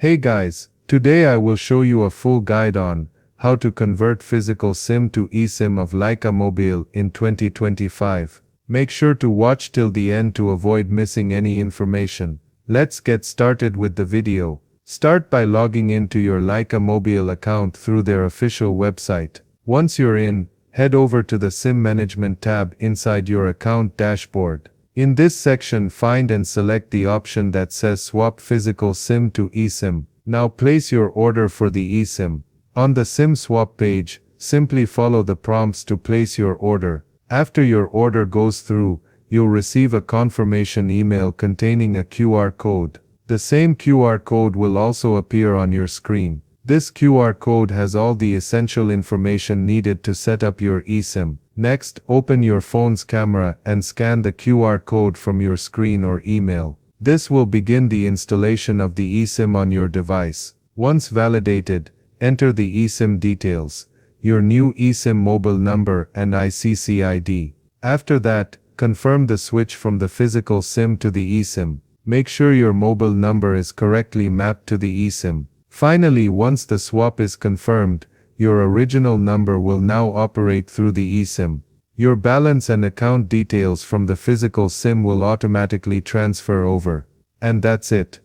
Hey guys, today I will show you a full guide on how to convert physical SIM to eSIM of Lycamobile in 2025. Make sure to watch till the end to avoid missing any information. Let's get started with the video. Start by logging into your Lycamobile account through their official website. Once you're in, head over to the SIM Management tab inside your account dashboard. In this section, find and select the option that says Swap Physical SIM to eSIM. Now place your order for the eSIM. On the SIM swap page, simply follow the prompts to place your order. After your order goes through, you'll receive a confirmation email containing a QR code. The same QR code will also appear on your screen. This QR code has all the essential information needed to set up your eSIM. Next, open your phone's camera and scan the QR code from your screen or email. This will begin the installation of the eSIM on your device. Once validated, enter the eSIM details, your new eSIM mobile number and ICC ID. After that, confirm the switch from the physical SIM to the eSIM. Make sure your mobile number is correctly mapped to the eSIM. Finally, once the swap is confirmed, your original number will now operate through the eSIM. Your balance and account details from the physical SIM will automatically transfer over. And that's it.